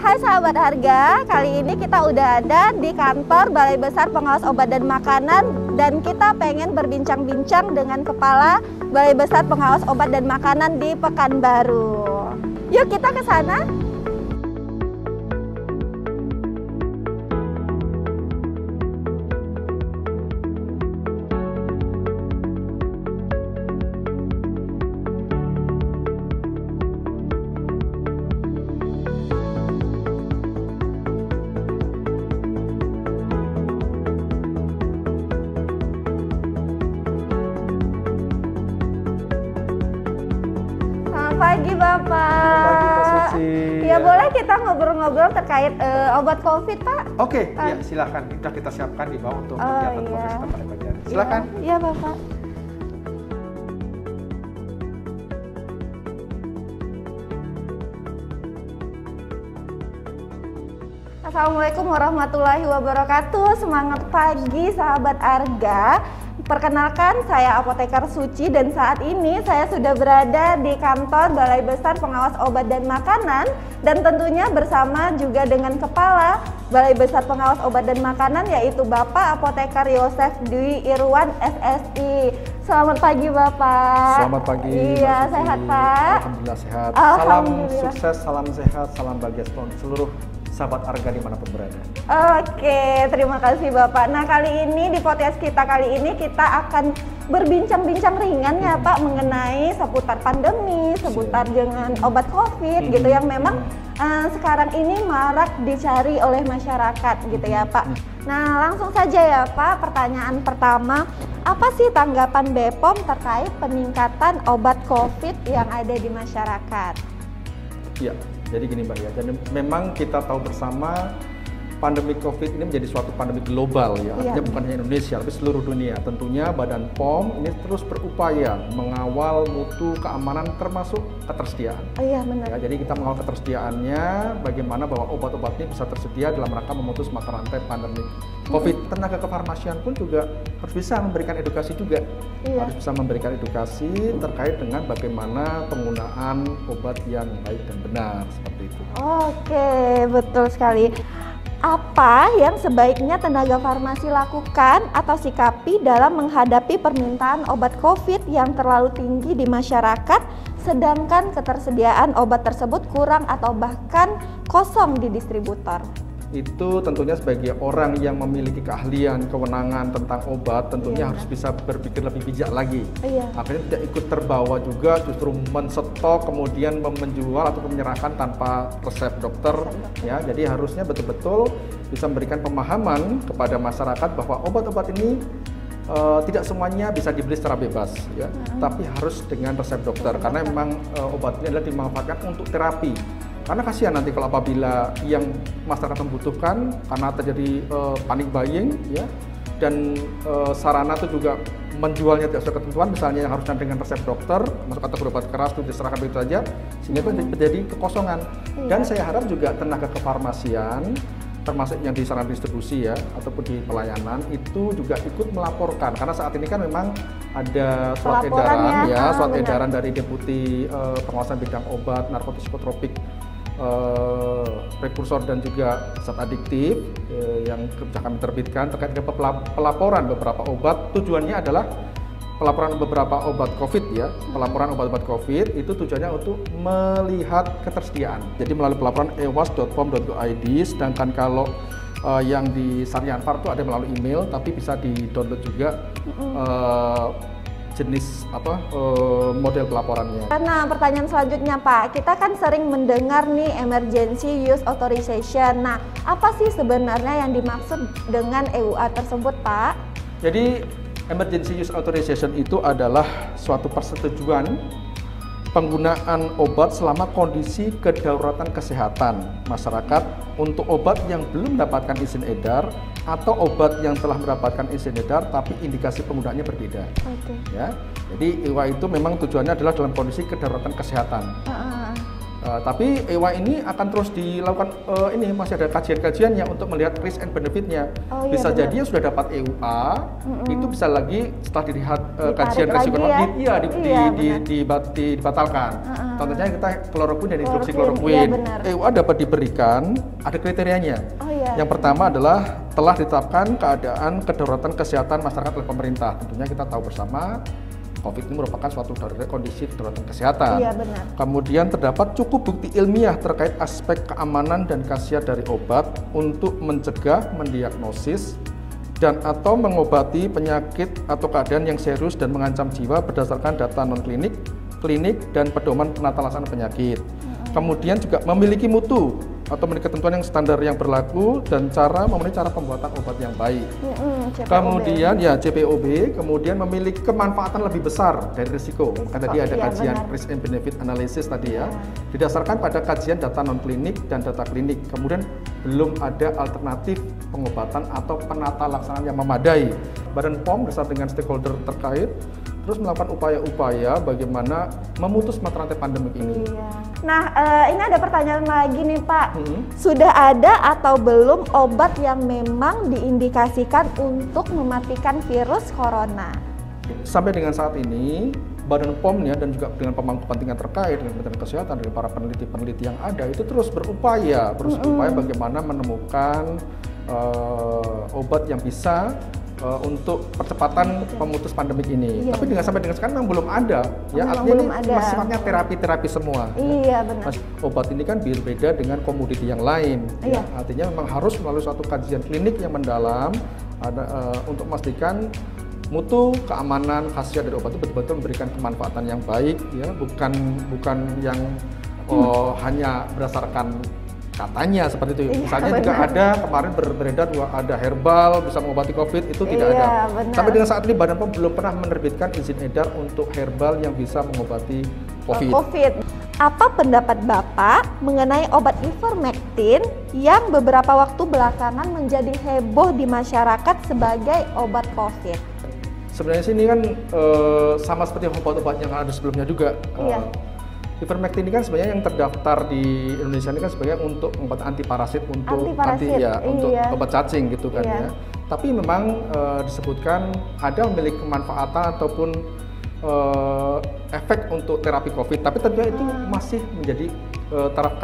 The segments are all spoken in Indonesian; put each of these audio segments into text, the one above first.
Hai sahabat harga, kali ini kita udah ada di kantor Balai Besar Pengawas Obat dan Makanan dan kita pengen berbincang-bincang dengan Kepala Balai Besar Pengawas Obat dan Makanan di Pekanbaru. Yuk kita ke sana. Pagi Bapak. Pagi Pak Suci. Ya boleh kita ngobrol-ngobrol terkait obat COVID Pak? Oke, ya silakan. Sudah kita siapkan di bawah untuk kegiatan COVID kita pada pagi hari. Silakan. Iya Bapak. Assalamualaikum warahmatullahi wabarakatuh. Semangat pagi sahabat Arga. Perkenalkan, saya Apoteker Suci dan saat ini saya sudah berada di kantor Balai Besar Pengawas Obat dan Makanan dan tentunya bersama juga dengan Kepala Balai Besar Pengawas Obat dan Makanan yaitu Bapak Apoteker Yosef Dwi Irwan SSI. Selamat pagi Bapak. Selamat pagi. Iya, sehat Pak. Alhamdulillah sehat. Alhamdulillah. Salam sukses, salam sehat, salam bahagia seluruh sahabat Arga dimanapun berada. Oke, terima kasih Bapak. Nah kali ini di podcast kita kali ini kita akan berbincang-bincang ringan ya Pak mengenai seputar pandemi, seputar dengan obat COVID gitu yang memang sekarang ini marak dicari oleh masyarakat gitu ya Pak. Nah langsung saja ya Pak, pertanyaan pertama, apa sih tanggapan BPOM terkait peningkatan obat COVID yang ada di masyarakat? Iya. Jadi gini Mbak ya, jadi memang kita tahu bersama pandemi COVID ini menjadi suatu pandemi global ya, artinya bukan hanya Indonesia, tapi seluruh dunia. Tentunya Badan POM ini terus berupaya mengawal mutu keamanan termasuk ketersediaan. Iya benar. Ya, jadi kita mengawal ketersediaannya, bagaimana bahwa obat-obat ini bisa tersedia dalam rangka memutus mata rantai pandemi COVID. Tenaga kefarmasian pun juga harus bisa memberikan edukasi juga, harus bisa memberikan edukasi terkait dengan bagaimana penggunaan obat yang baik dan benar seperti itu. Oke, betul sekali. Apa yang sebaiknya tenaga farmasi lakukan atau sikapi dalam menghadapi permintaan obat COVID yang terlalu tinggi di masyarakat, sedangkan ketersediaan obat tersebut kurang atau bahkan kosong di distributor? Itu tentunya sebagai orang yang memiliki keahlian, kewenangan tentang obat, tentunya harus bisa berpikir lebih bijak lagi. Akhirnya tidak ikut terbawa juga, justru mensetok kemudian menjual atau menyerahkan tanpa resep dokter. Ya, jadi harusnya betul-betul bisa memberikan pemahaman kepada masyarakat bahwa obat-obat ini tidak semuanya bisa dibeli secara bebas, ya, tapi harus dengan resep dokter karena memang obat ini adalah dimanfaatkan untuk terapi. Karena kasihan nanti kalau apabila yang masyarakat membutuhkan karena terjadi panic buying, ya, dan sarana itu juga menjualnya tidak sesuai ketentuan, misalnya yang harusnya dengan resep dokter, masuk kategori obat keras itu diserahkan begitu saja, sehingga itu terjadi kekosongan. Dan saya harap juga tenaga kefarmasian, termasuk yang di sarana distribusi ya, ataupun di pelayanan, itu juga ikut melaporkan. Karena saat ini kan memang ada surat edaran, ya, surat edaran dari Deputi Pengawasan Bidang Obat, Narkotik, Psikotropik, prekursor dan juga zat adiktif yang kami terbitkan terkait dengan pelaporan beberapa obat. Tujuannya adalah pelaporan beberapa obat COVID ya, pelaporan obat-obat COVID itu tujuannya untuk melihat ketersediaan. Jadi melalui pelaporan ewas.pom.go.id, sedangkan kalau yang di Saryanfar itu ada melalui email, tapi bisa di-download juga jenis model pelaporannya. Nah, pertanyaan selanjutnya Pak, kita kan sering mendengar nih emergency use authorization. Nah, apa sih sebenarnya yang dimaksud dengan EUA tersebut Pak? Jadi emergency use authorization itu adalah suatu persetujuan penggunaan obat selama kondisi kedaruratan kesehatan masyarakat untuk obat yang belum mendapatkan izin edar atau obat yang telah mendapatkan izin edar tapi indikasi penggunaannya berbeda. Ya, jadi EUA itu memang tujuannya adalah dalam kondisi kedaruratan kesehatan. Tapi EWA ini akan terus dilakukan, ini masih ada kajian-kajiannya untuk melihat risk and benefit-nya. Bisa jadi yang sudah dapat EUA, itu bisa lagi setelah dilihat kajian risiko dibatalkan. Contohnya kita kloroquine dan instruksi kloroquine. EUA dapat diberikan, ada kriterianya. Yang pertama adalah telah ditetapkan keadaan kedaruratan kesehatan masyarakat oleh pemerintah. Tentunya kita tahu bersama COVID ini merupakan suatu kondisi kedaruratan kesehatan. Kemudian terdapat cukup bukti ilmiah terkait aspek keamanan dan khasiat dari obat untuk mencegah, mendiagnosis, dan atau mengobati penyakit atau keadaan yang serius dan mengancam jiwa berdasarkan data non-klinik, klinik, dan pedoman penata laksana penyakit. Kemudian juga memiliki mutu atau memiliki ketentuan yang standar yang berlaku dan memenuhi cara pembuatan obat yang baik. Kemudian ya CPOB, kemudian memiliki kemanfaatan lebih besar dari risiko. Kan tadi ada kajian risk and benefit analysis tadi ya. Didasarkan pada kajian data non klinik dan data klinik. Kemudian belum ada alternatif pengobatan atau penata laksanaan yang memadai. Badan POM bersama dengan stakeholder terkait terus melakukan upaya-upaya bagaimana memutus mata rantai pandemik ini. Nah, ini ada pertanyaan lagi nih Pak. Sudah ada atau belum obat yang memang diindikasikan untuk mematikan virus corona? Sampai dengan saat ini, Badan POM-nya dan juga dengan pemangku kepentingan terkait dengan Kementerian Kesehatan dan para peneliti-peneliti yang ada itu terus berupaya bagaimana menemukan obat yang bisa untuk percepatan pemutus pandemik ini. Tapi sampai dengan sekarang memang belum ada. Artinya ini masih sifatnya terapi semua. Obat ini kan berbeda dengan komoditi yang lain. Artinya memang harus melalui suatu kajian klinik yang mendalam untuk memastikan mutu, keamanan, khasiat dari obat itu betul-betul memberikan kemanfaatan yang baik, bukan yang hanya berdasarkan katanya seperti itu. Misalnya juga ada kemarin beredar ada herbal bisa mengobati COVID, itu tidak ada. Sampai dengan saat ini Badan POM belum pernah menerbitkan izin edar untuk herbal yang bisa mengobati COVID. Apa pendapat Bapak mengenai obat ivermectin yang beberapa waktu belakangan menjadi heboh di masyarakat sebagai obat COVID? Sebenarnya sih ini kan sama seperti obat-obat yang ada sebelumnya juga. Ivermectin ini kan sebenarnya yang terdaftar di Indonesia ini kan sebenarnya untuk obat antiparasit, untuk obat cacing gitu kan ya. Tapi memang disebutkan ada memiliki kemanfaatan ataupun efek untuk terapi COVID. Tapi tentunya itu masih menjadi taraf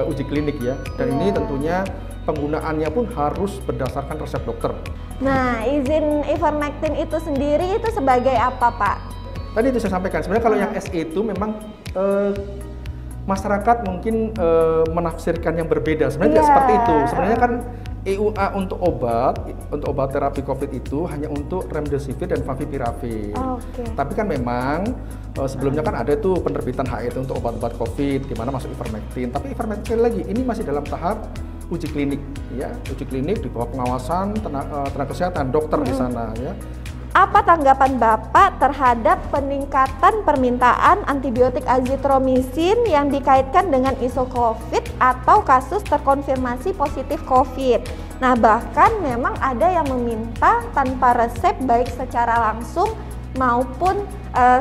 uji klinik ya. Dan ini tentunya penggunaannya pun harus berdasarkan resep dokter. Nah, izin ivermectin itu sendiri itu sebagai apa, Pak? Tadi itu saya sampaikan, sebenarnya kalau yang SE itu memang masyarakat mungkin menafsirkan yang berbeda. Sebenarnya tidak seperti itu. Sebenarnya kan EUA untuk obat terapi COVID itu hanya untuk remdesivir dan favipiravir. Tapi kan memang sebelumnya kan ada tuh penerbitan HET untuk obat-obat COVID, di mana masuk ivermectin. Tapi ivermectin lagi ini masih dalam tahap uji klinik, ya, uji klinik di bawah pengawasan tenaga kesehatan, dokter di sana, ya. Apa tanggapan Bapak terhadap peningkatan permintaan antibiotik azitromisin yang dikaitkan dengan isu COVID atau kasus terkonfirmasi positif COVID? Nah, bahkan memang ada yang meminta tanpa resep baik secara langsung maupun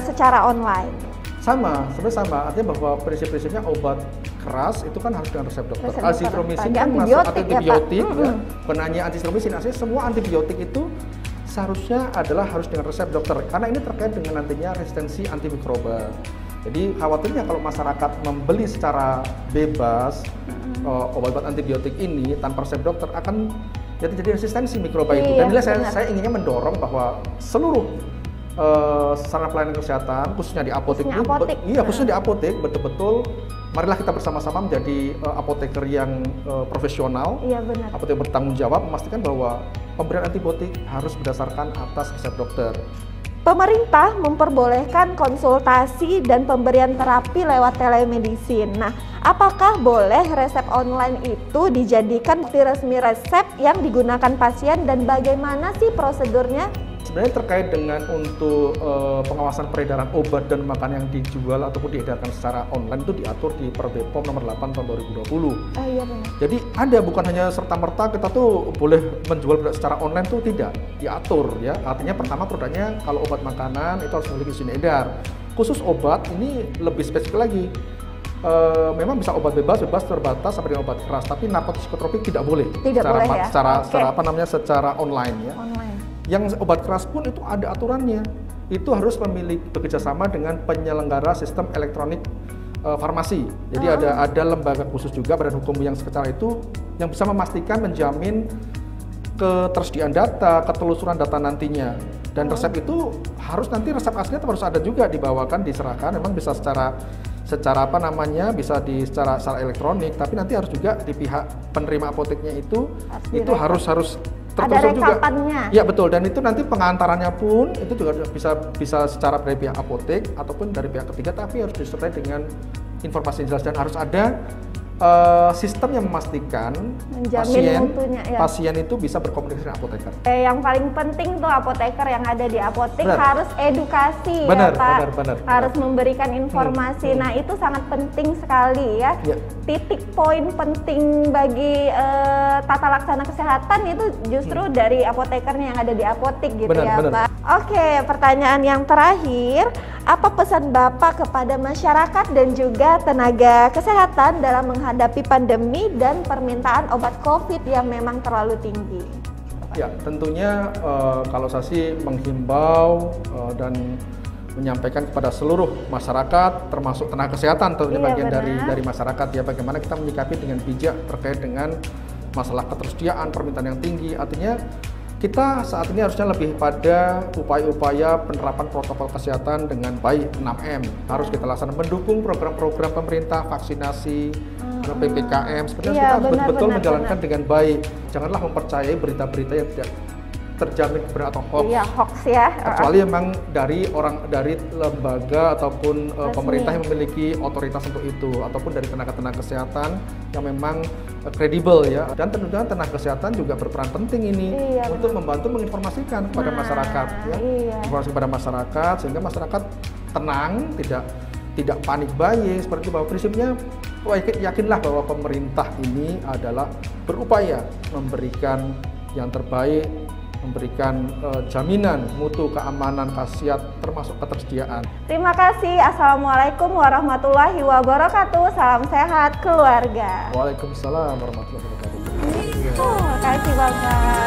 secara online. Sebenarnya sama. Artinya bahwa prinsip-prinsipnya obat keras itu kan harus dengan resep dokter. Azitromisin kan masuk antibiotik, ya. Benarnya azitromisin, artinya semua antibiotik itu seharusnya harus dengan resep dokter, karena ini terkait dengan nantinya resistensi antimikroba. Jadi khawatirnya kalau masyarakat membeli secara bebas obat-obat antibiotik ini tanpa resep dokter akan jadi resistensi mikroba itu. Dan saya inginnya mendorong bahwa seluruh sarana pelayanan kesehatan, khususnya di apotek, khususnya di apotek, betul-betul marilah kita bersama-sama menjadi apoteker yang profesional, apoteker bertanggung jawab, memastikan bahwa pemberian antibiotik harus berdasarkan atas resep dokter. Pemerintah memperbolehkan konsultasi dan pemberian terapi lewat telemedicine. Nah, apakah boleh resep online itu dijadikan bukti resmi resep yang digunakan pasien dan bagaimana sih prosedurnya? Sebenarnya terkait dengan untuk pengawasan peredaran obat dan makanan yang dijual ataupun diedarkan secara online itu diatur di Perbe POM nomor 8 tahun 2020. Iya benar. Jadi ada, bukan hanya serta-merta kita tuh boleh menjual secara online tuh, tidak, diatur ya. Artinya pertama produknya kalau obat makanan itu harus memiliki izin edar. Khusus obat ini lebih spesifik lagi. memang bisa obat bebas terbatas sampai dengan obat keras, tapi narkotik psikotropik tidak boleh. Secara online ya. Yang obat keras pun itu ada aturannya. Itu harus bekerja sama dengan penyelenggara sistem elektronik farmasi. Jadi ada lembaga khusus juga, badan hukum yang sekecil itu yang bisa memastikan, menjamin ketersediaan data, ketelusuran data nantinya. Dan resep itu harus nanti resep aslinya harus ada juga, dibawakan, diserahkan. Memang bisa secara bisa secara elektronik, tapi nanti harus juga di pihak penerima apoteknya itu harus tertulis juga. Ya betul, dan itu nanti pengantarannya pun itu juga bisa secara dari pihak apotek ataupun dari pihak ketiga, tapi harus disertai dengan informasi yang jelas dan harus ada sistem yang memastikan pasien itu bisa berkomunikasi dengan apoteker. Yang paling penting tuh apoteker yang ada di apotek harus edukasi ya Pak, harus memberikan informasi. Nah itu sangat penting sekali ya. Titik poin penting bagi tata laksana kesehatan itu justru dari apotekernya yang ada di apotek gitu Pak. Oke, pertanyaan yang terakhir, apa pesan Bapak kepada masyarakat dan juga tenaga kesehatan dalam menghadapi pandemi dan permintaan obat COVID yang memang terlalu tinggi? Ya, tentunya kalau saya sih menghimbau dan menyampaikan kepada seluruh masyarakat, termasuk tenaga kesehatan, tentunya bagian dari masyarakat ya, bagaimana kita menyikapi dengan bijak terkait dengan masalah ketersediaan, permintaan yang tinggi. Artinya kita saat ini harusnya lebih pada upaya-upaya penerapan protokol kesehatan dengan baik, 6M. Harus kita laksanakan, mendukung program-program pemerintah, vaksinasi, PPKM, seperti kita harus betul-betul menjalankan dengan baik. Janganlah mempercayai berita-berita yang tidak terjamin kebenaran atau hoax. Iya, hoax ya. Kecuali memang dari lembaga ataupun pemerintah yang memiliki otoritas untuk itu, ataupun dari tenaga-tenaga kesehatan yang memang kredibel ya. Dan tentunya tenaga kesehatan juga berperan penting ini untuk membantu menginformasikan kepada masyarakat ya. Informasi kepada masyarakat sehingga masyarakat tenang, tidak panik buying, seperti bahwa prinsipnya yakinlah bahwa pemerintah ini adalah berupaya memberikan yang terbaik, memberikan jaminan mutu keamanan, khasiat, termasuk ketersediaan. Terima kasih. Assalamualaikum warahmatullahi wabarakatuh. Salam sehat keluarga. Waalaikumsalam warahmatullahi wabarakatuh. Terima kasih Bapak.